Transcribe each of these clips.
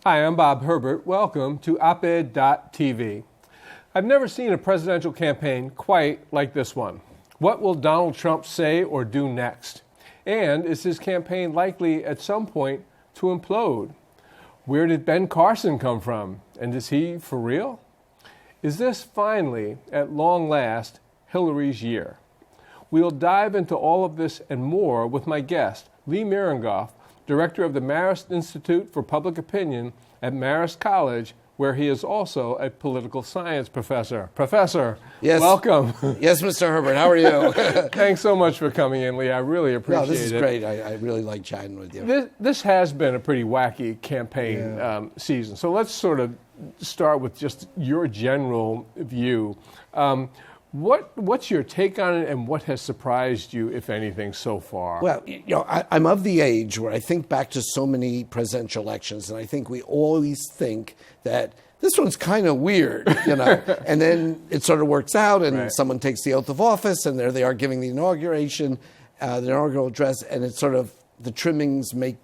Hi, I'm Bob Herbert. Welcome to OpEd.tv. I've never seen a presidential campaign quite like this one. What will Donald Trump say or do next? And is his campaign likely at some point to implode? Where did Ben Carson come from? And is he for real? Is this finally, at long last, Hillary's year? We'll dive into all of this and more with my guest, Lee Miringoff, director of the Marist Institute for Public Opinion at Marist College, where he is also a political science professor. Professor, yes. Welcome. Yes, Mr. Herbert, how are you? Thanks so much for coming in, Lee. I really appreciate it. No, this is great. I really like chatting with you. This has been a pretty wacky campaign season. So let's sort of start with just your general view. What's your take on it, and what has surprised you, if anything, so far? Well, I'm of the age where I think back to so many presidential elections, and I think we always think that this one's kind of weird, and then it sort of works out, and someone takes the oath of office, and there they are giving the inauguration, the inaugural address, and it's sort of the trimmings make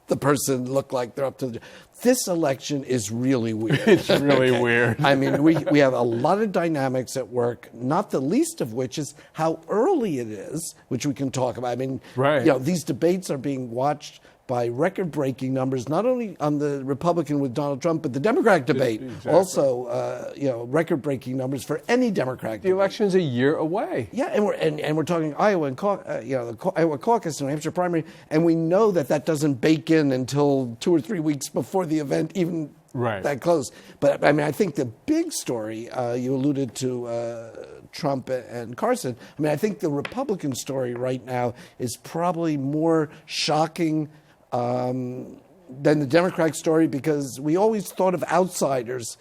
the person look like they're up to the... This election is really weird. It's really weird. I mean, we have a lot of dynamics at work, not the least of which is how early it is, which we can talk about. I mean, these debates are being watched by record-breaking numbers, not only on the Republican with Donald Trump, but the Democratic debate. Exactly. Also, record-breaking numbers for any Democratic debate. The election's a year away. Yeah, and we're talking Iowa and the Iowa caucus, New Hampshire primary, and we know that doesn't bake in until 2 or 3 weeks before the event, even that close. But I mean, I think the big story you alluded to. Trump and Carson. I mean, I think the Republican story right now is probably more shocking than the Democratic story, because we always thought of outsiders.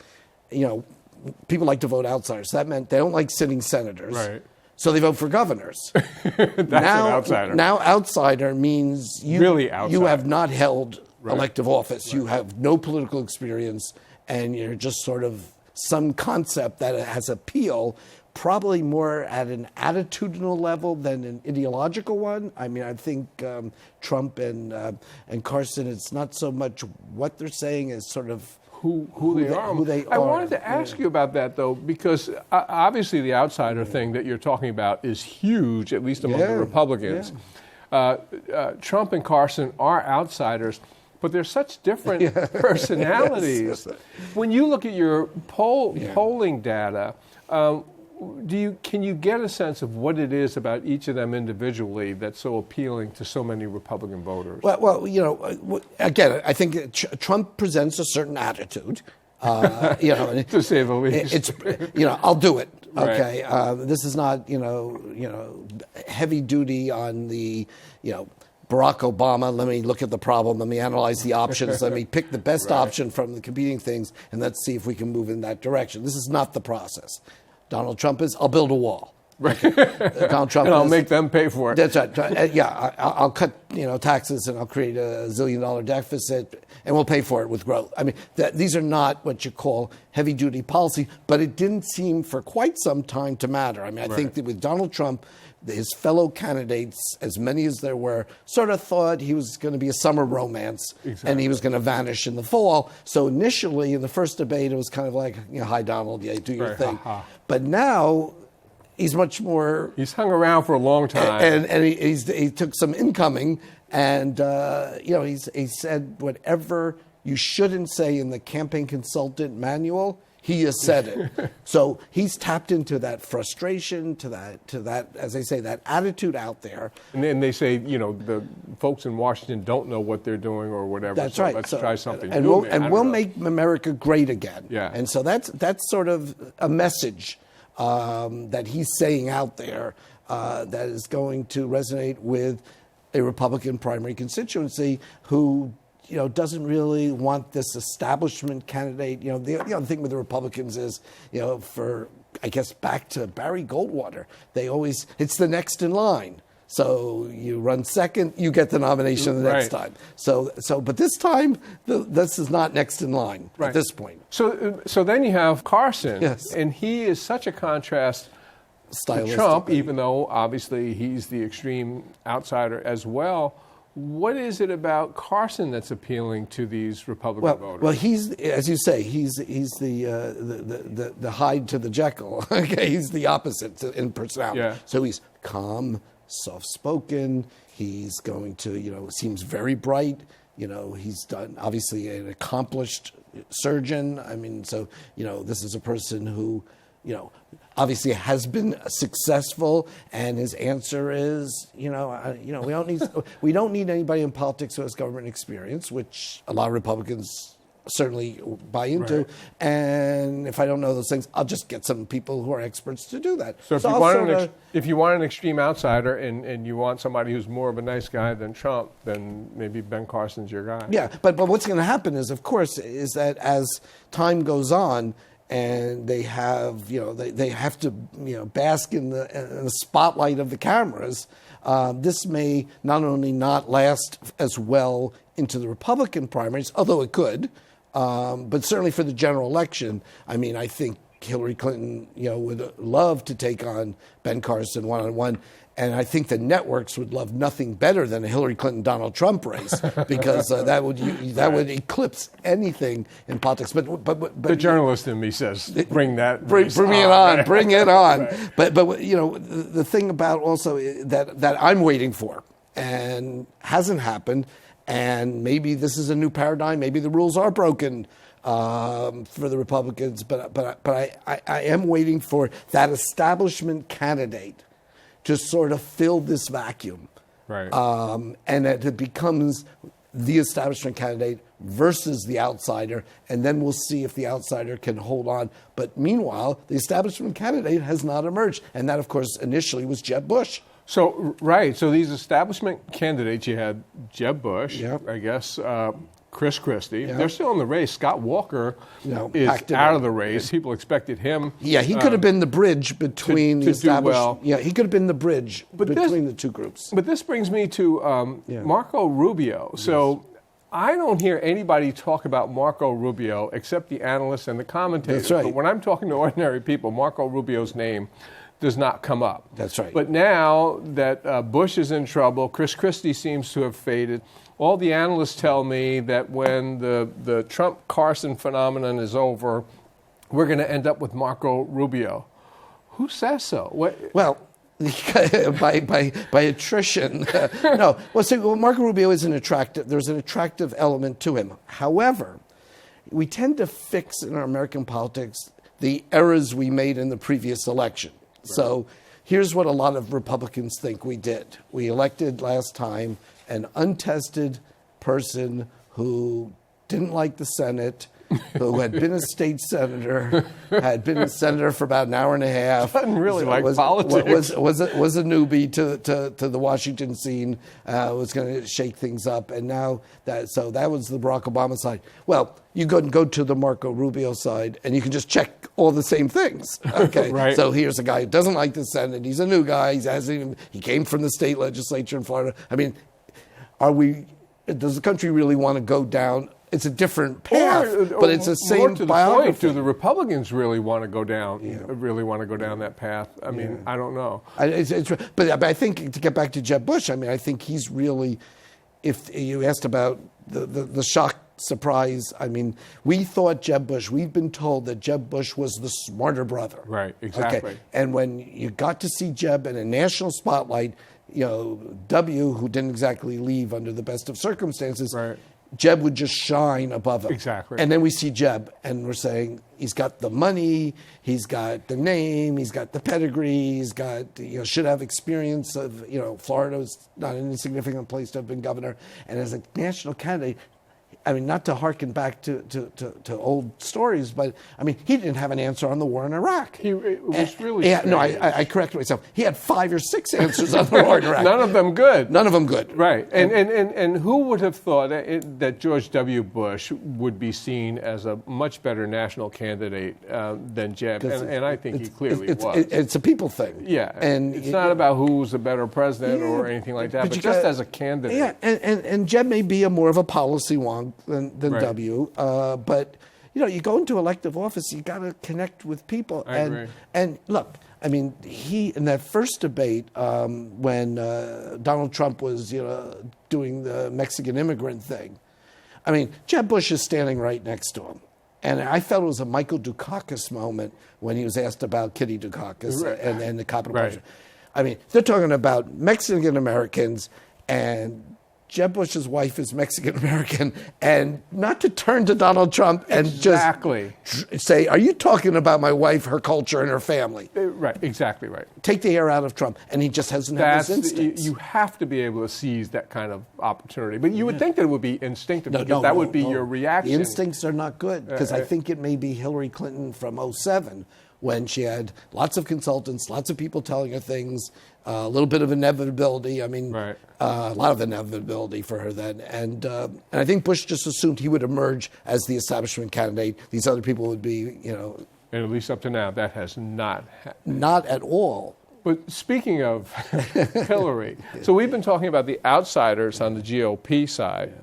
People like to vote outsiders. That meant they don't like sitting senators. Right. So they vote for governors. That's an outsider. Now outsider means you have not held elective office. Right. You have no political experience, and you're just sort of some concept that has appeal, probably more at an attitudinal level than an ideological one. I mean, I think Trump and Carson, it's not so much what they're saying as sort of who they are. I wanted to ask you about that, though, because obviously the outsider thing that you're talking about is huge, at least among the Republicans. Trump and Carson are outsiders, but they're such different personalities. Yes. When you look at your polling data, can you get a sense of what it is about each of them individually that's so appealing to so many Republican voters? Well, again, I think Trump presents a certain attitude. To say the least. It's I'll do it. Okay, Right. This is not heavy duty on the Barack Obama. Let me look at the problem. Let me analyze the options. Let me pick the best option from the competing things, and let's see if we can move in that direction. This is not the process. Donald Trump is, I'll build a wall. Right. Donald Trump and I'll make them pay for it. That's right. I'll cut taxes, and I'll create a $1 zillion deficit, and we'll pay for it with growth. I mean, these are not what you call heavy-duty policy, but it didn't seem for quite some time to matter. I mean, I think that with Donald Trump, his fellow candidates, as many as there were, sort of thought he was going to be a summer romance, and he was going to vanish in the fall. So initially, in the first debate, it was kind of like, hi, Donald, do your thing. But now, he's much more... He's hung around for a long time. And he took some incoming, and, he said whatever you shouldn't say in the campaign consultant manual, he has said it. So he's tapped into that frustration, to that, as they say, that attitude out there. And then they say, the folks in Washington don't know what they're doing or whatever. That's so right. Let's try something and new. We'll make America great again. Yeah. And so that's sort of a message that he's saying out there that is going to resonate with a Republican primary constituency who doesn't really want this establishment candidate. The other thing with the Republicans is, for, I guess, back to Barry Goldwater, it's the next in line. So you run second, you get the nomination the next time. But this time, this is not next in line at this point. So then you have Carson, and he is such a contrast to Trump, even though obviously he's the extreme outsider as well. What is it about Carson that's appealing to these Republican voters? Well, he's, as you say, he's the Hyde to the Jekyll. Okay, he's the opposite in personality. Yeah. So he's calm, soft-spoken. He's going to, seems very bright. He's done, obviously, an accomplished surgeon. I mean, so, this is a person who, obviously has been successful, and his answer is, we don't need anybody in politics who has government experience, which a lot of Republicans certainly buy into. Right. And if I don't know those things, I'll just get some people who are experts to do that. So if you want an extreme outsider and you want somebody who's more of a nice guy than Trump, then maybe Ben Carson's your guy. Yeah, but what's going to happen is, of course, is that as time goes on, and they have, they have to, bask in the spotlight of the cameras. This may not only not last as well into the Republican primaries, although it could, but certainly for the general election. I mean, I think Hillary Clinton, would love to take on Ben Carson one-on-one. And I think the networks would love nothing better than a Hillary Clinton-Donald Trump race, because that would eclipse anything in politics. But the journalist in me says, bring that. Bring it on. Bring it on. Right. But the thing about also that I'm waiting for and hasn't happened, and maybe this is a new paradigm. Maybe the rules are broken for the Republicans. But I am waiting for that establishment candidate to sort of fill this vacuum. Right. And that it becomes the establishment candidate versus the outsider, and then we'll see if the outsider can hold on. But meanwhile, the establishment candidate has not emerged, and that, of course, initially was Jeb Bush. So, right. So these establishment candidates, you had Jeb Bush, yep. I guess, Chris Christie. Yeah. They're still in the race. Scott Walker is out of the race. People expected him. Yeah, he could have been the bridge between the established. Well. Yeah, he could have been the bridge between the two groups. But this brings me to Marco Rubio. So I don't hear anybody talk about Marco Rubio except the analysts and the commentators. That's right. But when I'm talking to ordinary people, Marco Rubio's name does not come up. That's right. But now that Bush is in trouble, Chris Christie seems to have faded. All the analysts tell me that when the Trump-Carson phenomenon is over, we're going to end up with Marco Rubio. Who says so? Well, by attrition. No. Well, Marco Rubio is there's an attractive element to him. However, we tend to fix in our American politics the errors we made in the previous election. Right. So here's what a lot of Republicans think we did. We elected last time an untested person who didn't like the Senate, who had been a state senator, had been a senator for about an hour and a half. Doesn't really like politics. Was a newbie to the Washington scene, was going to shake things up. And now that was the Barack Obama side. Well, you go to the Marco Rubio side, and you can just check all the same things. Okay, right. So here's a guy who doesn't like the Senate. He's a new guy. He came from the state legislature in Florida. I mean, does the country really want to go down? It's a different path, but it's the same biography. Do the Republicans really want to go down? Really want to go down that path? I mean, I don't know. But I think, to get back to Jeb Bush, I mean, I think he's really. If you asked about the shock surprise, I mean, we thought Jeb Bush. We've been told that Jeb Bush was the smarter brother. Right. Exactly. Okay? And when you got to see Jeb in a national spotlight, W, who didn't exactly leave under the best of circumstances. Right. Jeb would just shine above him. Exactly. And then we see Jeb, and we're saying he's got the money, he's got the name, he's got the pedigree, he's got, should have experience of, Florida was not an insignificant place to have been governor. And as a national candidate, I mean, not to harken back to old stories, but I mean, he didn't have an answer on the war in Iraq. It was really no, I corrected myself. He had 5 or 6 answers on the war in Iraq. None of them good. None of them good. Right. And who would have thought that George W. Bush would be seen as a much better national candidate than Jeb? And I think he clearly was. It's a people thing. Yeah. And it's not about who's a better president or anything like that, but just as a candidate. Yeah, and Jeb may be more of a policy wonk than right. W, but you go into elective office, you got to connect with people. I agree. And look, I mean, he in that first debate when Donald Trump was, doing the Mexican immigrant thing. I mean, Jeb Bush is standing right next to him. And I felt it was a Michael Dukakis moment when he was asked about Kitty Dukakis and the Capitol Project. I mean, they're talking about Mexican Americans, and Jeb Bush's wife is Mexican American, and not to turn to Donald Trump and just say, "Are you talking about my wife, her culture, and her family?" Right, exactly right. Take the air out of Trump, and he just hasn't had his instincts. You have to be able to seize that kind of opportunity, but you would think that it would be instinctive because that would be your reaction. The instincts are not good because I think it may be Hillary Clinton from 2007 when she had lots of consultants, lots of people telling her things, a little bit of inevitability. I mean, a lot of inevitability for her then. And I think Bush just assumed he would emerge as the establishment candidate. These other people would be, And at least up to now, that has not happened. Not at all. But speaking of Hillary, so we've been talking about the outsiders on the GOP side.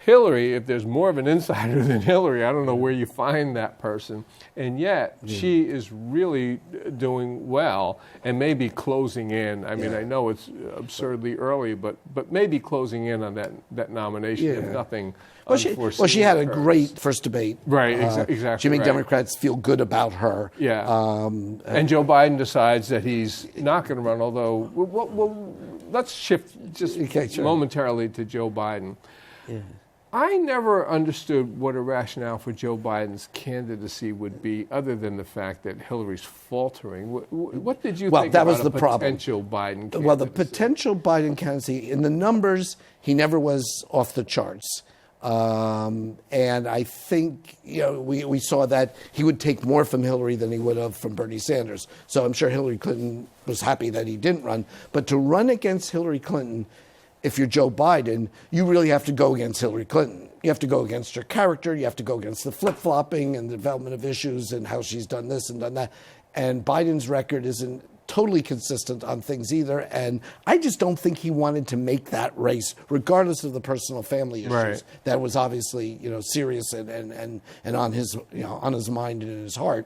Hillary, if there's more of an insider than Hillary, I don't know where you find that person. And yet, she is really doing well and maybe closing in. I mean, I know it's absurdly early, but maybe closing in on that nomination, if nothing unforeseen. Well, she had a great first debate. Right, exactly. She made Democrats feel good about her. Yeah. And Joe Biden decides that he's not going to run, although, well, let's shift just momentarily to Joe Biden. Yeah. I never understood what a rationale for Joe Biden's candidacy would be, other than the fact that Hillary's faltering. What did you think that about was the potential Biden candidacy? Well, the potential Biden candidacy, in the numbers, he never was off the charts. And I think we saw that he would take more from Hillary than he would have from Bernie Sanders. So I'm sure Hillary Clinton was happy that he didn't run. But to run against Hillary Clinton, if you're Joe Biden, you really have to go against Hillary Clinton. You have to go against her character. You have to go against the flip-flopping and the development of issues and how she's done this and done that. And Biden's record isn't totally consistent on things either. And I just don't think he wanted to make that race, regardless of the personal family issues. Right. That was obviously, serious and on his, on his mind and in his heart.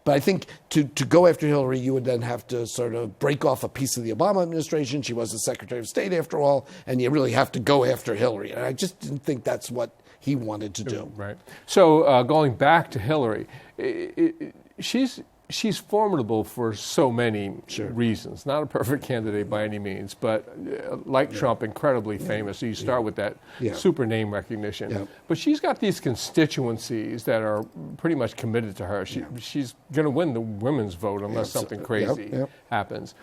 But I think to go after Hillary, you would then have to sort of break off a piece of the Obama administration. She was the Secretary of State, after all, and you really have to go after Hillary. And I just didn't think that's what he wanted to do. Right. So going back to Hillary, she's formidable for so many reasons. Not a perfect candidate by any means, but like Trump, incredibly famous. So you start with that super name recognition. Yeah. But she's got these constituencies that are pretty much committed to her. She's going to win the women's vote unless something crazy happens.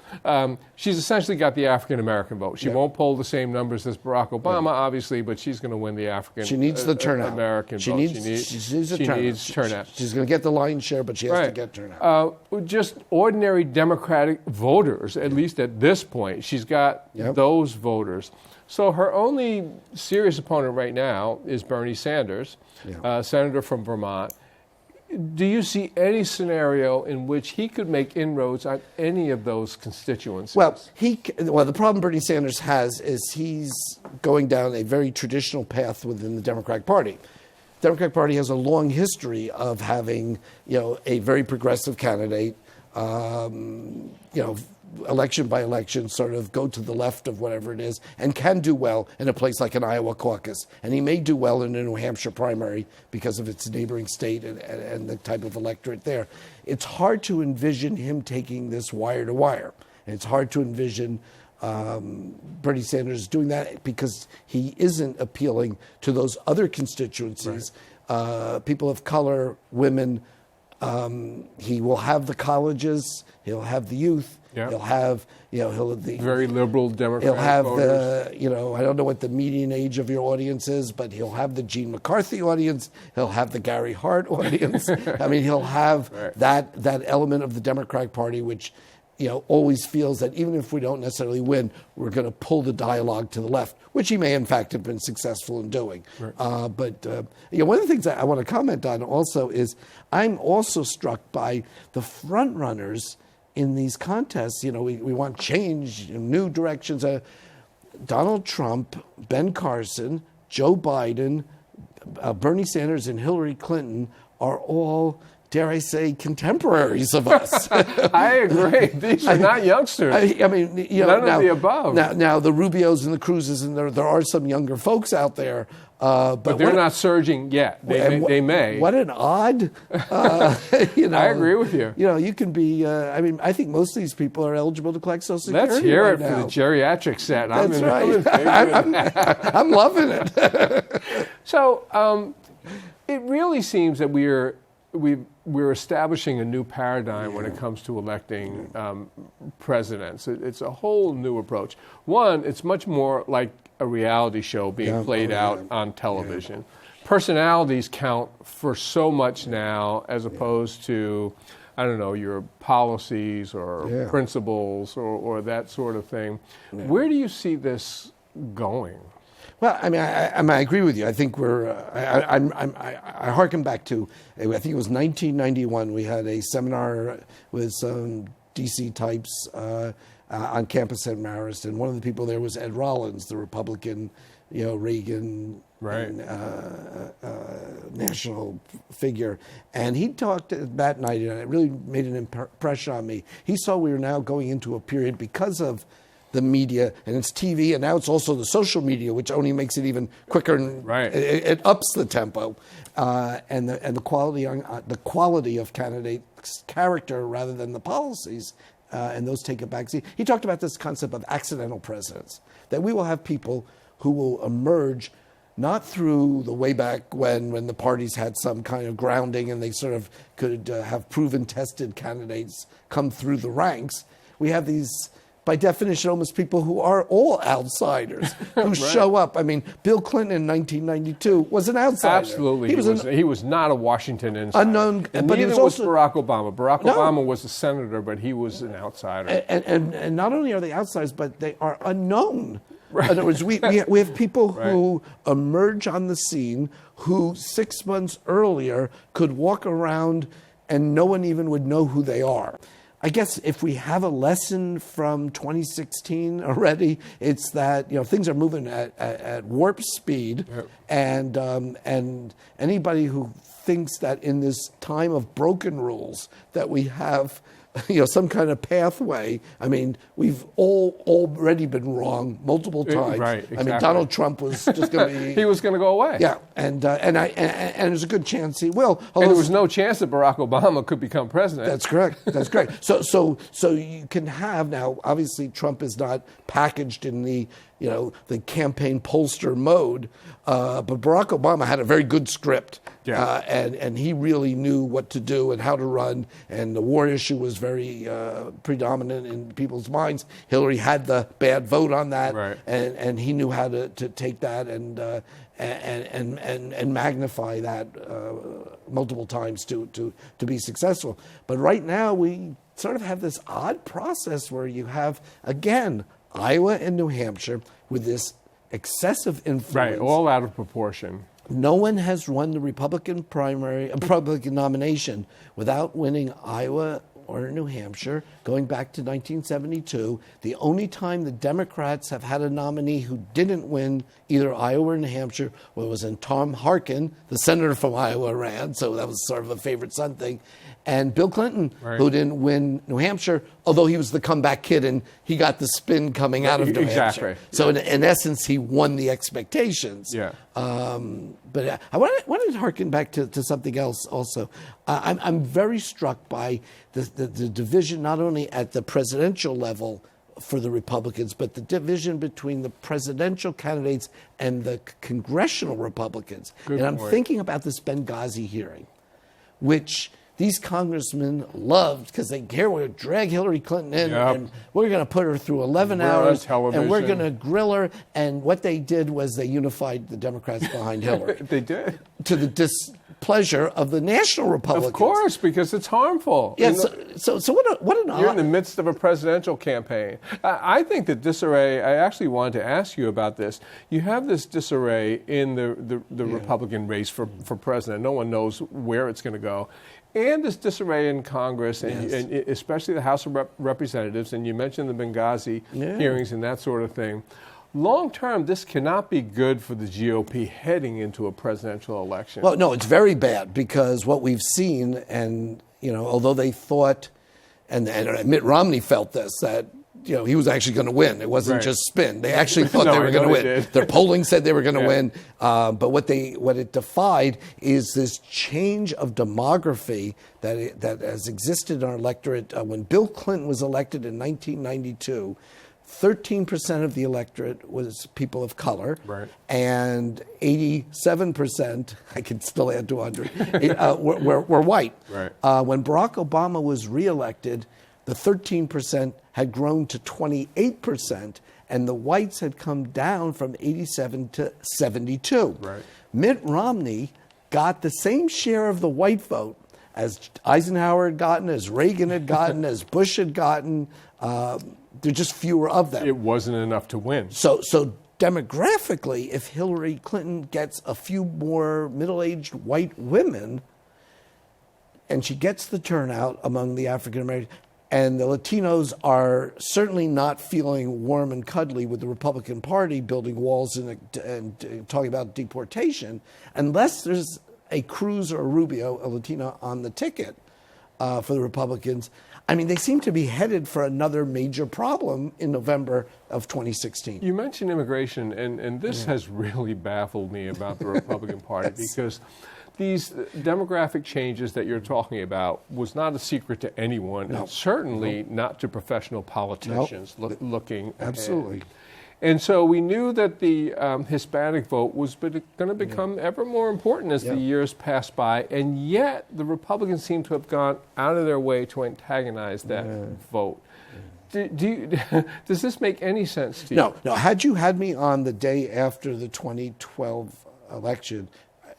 She's essentially got the African-American vote. She won't poll the same numbers as Barack Obama, obviously, but she's going to win the African She needs the turnout. American vote. She needs turnout. She's going to get the lion's share, but she has to get turnout. Just ordinary Democratic voters, at least at this point. She's got those voters. So her only serious opponent right now is Bernie Sanders, senator from Vermont. Do you see any scenario in which he could make inroads on any of those constituencies? Well, the problem Bernie Sanders has is he's going down a very traditional path within the Democratic Party. The Democratic Party has a long history of having, a very progressive candidate, election by election, sort of go to the left of whatever it is, and can do well in a place like an Iowa caucus. And he may do well in a New Hampshire primary because of its neighboring state and the type of electorate there. It's hard to envision him taking this wire to wire. And it's hard to envision Bernie Sanders doing that because he isn't appealing to those other constituencies, people of color, women. He will have the colleges, he'll have the youth, he'll have, he'll have the very liberal Democratic He'll have voters. I don't know what the median age of your audience is, but he'll have the Gene McCarthy audience, he'll have the Gary Hart audience. I mean, he'll have that element of the Democratic Party which always feels that even if we don't necessarily win, we're going to pull the dialogue to the left, which he may in fact have been successful in doing. Right. But one of the things I want to comment on also is I'm also struck by the front runners in these contests. We want change, new directions. Donald Trump, Ben Carson, Joe Biden, Bernie Sanders, and Hillary Clinton are all dare I say, contemporaries of us. I agree. These are not youngsters. I mean, none of the above. Now the Rubios and the Cruzes, and there are some younger folks out there. But they're not surging yet. They may. What an odd, I agree with you. You can be, I think most of these people are eligible to collect Social Security. Let's hear it now. for the geriatric set. That's right. I'm loving it. So it really seems that we're establishing a new paradigm when it comes to electing presidents. It's a whole new approach. One, it's much more like a reality show being played out on television. Personalities count for so much now as opposed to, I don't know, your policies or principles or that sort of thing. Yeah. Where do you see this going? Well, I agree with you. I think I hearken back to, I think it was 1991. We had a seminar with some DC types on campus at Marist, and one of the people there was Ed Rollins, the Republican, Reagan national figure. And he talked that night, and it really made an impression on me. He saw we were now going into a period because of the media, and it's TV, and now it's also the social media, which only makes it even quicker. And it ups the tempo, and the quality of candidates' character rather than the policies, and those take a backseat. He talked about this concept of accidental presidents, that we will have people who will emerge not through the way back when the parties had some kind of grounding and they sort of could have proven tested candidates come through the ranks. We have these, by definition, almost people who are all outsiders who show up. I mean, Bill Clinton in 1992 was an outsider. Absolutely, he was not a Washington insider. Unknown, and but neither he was Barack Obama. Barack Obama was a senator, but he was an outsider. And not only are they outsiders, but they are unknown. In other words, we have people who emerge on the scene who 6 months earlier could walk around and no one even would know who they are. I guess if we have a lesson from 2016 already, it's that things are moving at warp speed, and anybody who thinks that in this time of broken rules that we have some kind of pathway. I mean, we've all already been wrong multiple times. Right, exactly. I mean, Donald Trump was just going to be... He was going to go away. Yeah, and there's a good chance he will. And there was no chance that Barack Obama could become president. That's correct. That's correct. So you can have now, obviously Trump is not packaged in the campaign pollster mode, but Barack Obama had a very good script. Yeah. And he really knew what to do and how to run, and the war issue was very predominant in people's minds. Hillary had the bad vote on that, and he knew how to take that and magnify that multiple times to be successful. But right now we sort of have this odd process where you have, again, Iowa and New Hampshire with this excessive influence. Right, all out of proportion. No one has won the Republican nomination without winning Iowa or New Hampshire, going back to 1972. The only time the Democrats have had a nominee who didn't win either Iowa or New Hampshire was when Tom Harkin, the senator from Iowa, ran, so that was sort of a favorite son thing. And Bill Clinton, who didn't win New Hampshire, although he was the comeback kid and he got the spin coming out of New Hampshire. So in essence, he won the expectations. Yeah. But I wanted to harken back to something else also. I'm very struck by the division not only at the presidential level for the Republicans, but the division between the presidential candidates and the congressional Republicans. Good and I'm point. thinking about this Benghazi hearing, which these congressmen loved because they care we're going to drag Hillary Clinton in and we're going to put her through 11 hours and we're going to grill her. And what they did was they unified the Democrats behind Hillary. They did. To the displeasure of the national Republicans. Of course, because it's harmful. Yeah, so what an odd... You're in the midst of a presidential campaign. I think that disarray, I actually wanted to ask you about this. You have this disarray in the Republican race for president. No one knows where it's going to go. And this disarray in Congress, and especially the House of Representatives, and you mentioned the Benghazi hearings and that sort of thing. Long term, this cannot be good for the GOP heading into a presidential election. Well, no, it's very bad because what we've seen, and although they thought, and Mitt Romney felt this, that he was actually going to win. It wasn't just spin. They actually thought they were going to win. Their polling said they were going to win. But what it defied is this change of demography that has existed in our electorate. When Bill Clinton was elected in 1992, 13% of the electorate was people of color, and 87%, I can still add 200, were white. When Barack Obama was reelected, the 13% had grown to 28%, and the whites had come down from 87 to 72. Mitt Romney got the same share of the white vote as Eisenhower had gotten, as Reagan had gotten, as Bush had gotten. There are just fewer of them. It wasn't enough to win. So demographically, if Hillary Clinton gets a few more middle-aged white women, and she gets the turnout among the African Americans, and the Latinos are certainly not feeling warm and cuddly with the Republican Party building walls and talking about deportation, unless there's a Cruz or a Rubio, a Latino, on the ticket for the Republicans. I mean, they seem to be headed for another major problem in November of 2016. You mentioned immigration, and this has really baffled me about the Republican Party because these demographic changes that you're talking about was not a secret to anyone, and certainly not to professional politicians looking ahead. Absolutely. And so we knew that the Hispanic vote was going to become ever more important as the years passed by, and yet the Republicans seem to have gone out of their way to antagonize that vote. Does this make any sense to you? No. Had you had me on the day after the 2012 election,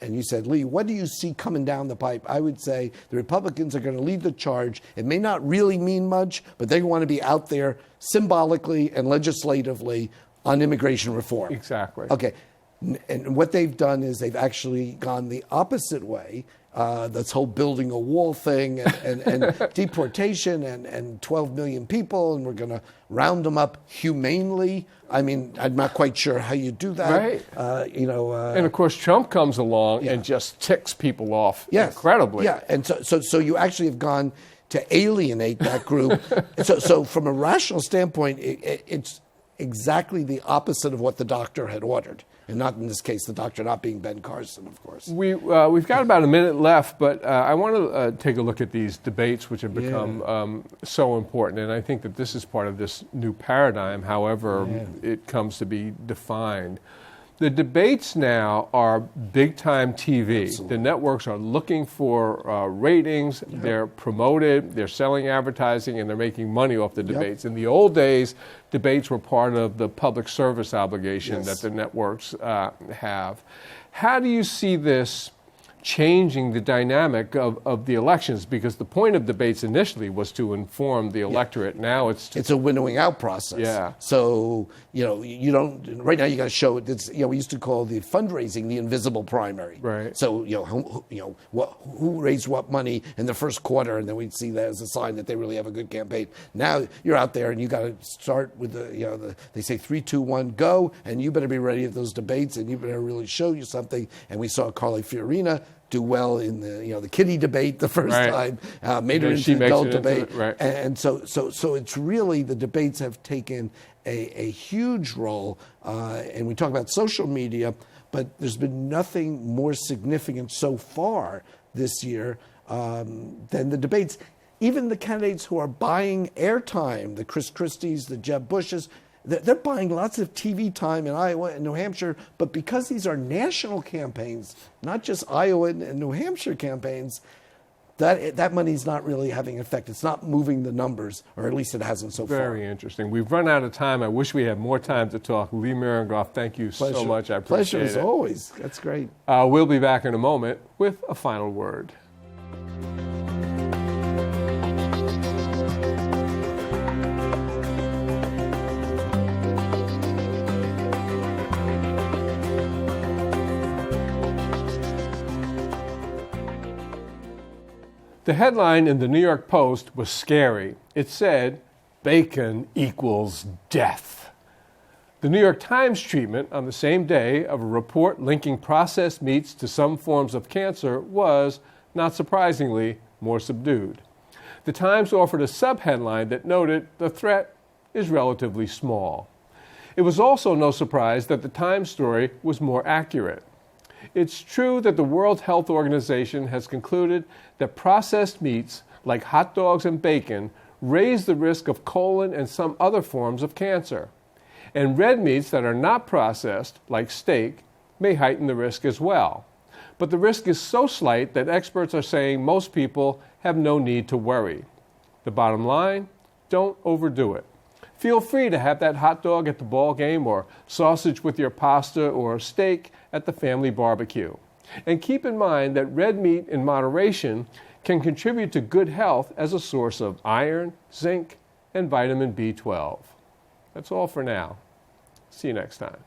and you said, Lee, what do you see coming down the pipe? I would say the Republicans are going to lead the charge. It may not really mean much, but they want to be out there symbolically and legislatively on immigration reform. Exactly. Okay. And what they've done is they've actually gone the opposite way. This whole building a wall thing and deportation and 12 million people, and we're going to round them up humanely. I mean, I'm not quite sure how you do that. And of course, Trump comes along and just ticks people off incredibly. Yeah, and so you actually have gone to alienate that group. so from a rational standpoint, it's exactly the opposite of what the doctor had ordered. And not in this case, the doctor not being Ben Carson, of course. We've got about a minute left, but I want to take a look at these debates, which have become so important. And I think that this is part of this new paradigm, however it comes to be defined. The debates now are big-time TV. Absolutely. The networks are looking for ratings. They're promoted. They're selling advertising, and they're making money off the debates. In the old days, debates were part of the public service obligation that the networks have. How do you see this changing the dynamic of the elections? Because the point of debates initially was to inform the electorate. Now it's a winnowing out process. Yeah. So you don't right now. You got to show it. It's, we used to call the fundraising the invisible primary. Right. So who raised what money in the first quarter, and then we'd see that as a sign that they really have a good campaign. Now you're out there, and you got to start with they say 3, 2, 1, go, and you better be ready at those debates, and you better really show you something. And we saw Carly Fiorina do well in the kiddie debate the first time, made her into the adult debate, and so it's really the debates have taken a huge role, and we talk about social media, but there's been nothing more significant so far this year than the debates. Even the candidates who are buying airtime, the Chris Christies, the Jeb Bushes, they're buying lots of TV time in Iowa and New Hampshire, but because these are national campaigns, not just Iowa and New Hampshire campaigns, that money's not really having an effect. It's not moving the numbers, or at least it hasn't so far. Very interesting. We've run out of time. I wish we had more time to talk. Lee Miringoff, thank you so much. I appreciate it. Pleasure as always. That's great. We'll be back in a moment with a final word. The headline in the New York Post was scary. It said, "Bacon equals death." The New York Times treatment on the same day of a report linking processed meats to some forms of cancer was, not surprisingly, more subdued. The Times offered a subheadline that noted the threat is relatively small. It was also no surprise that the Times story was more accurate. It's true that the World Health Organization has concluded that processed meats, like hot dogs and bacon, raise the risk of colon and some other forms of cancer. And red meats that are not processed, like steak, may heighten the risk as well. But the risk is so slight that experts are saying most people have no need to worry. The bottom line, don't overdo it. Feel free to have that hot dog at the ball game or sausage with your pasta or steak at the family barbecue. And keep in mind that red meat in moderation can contribute to good health as a source of iron, zinc, and vitamin B12. That's all for now. See you next time.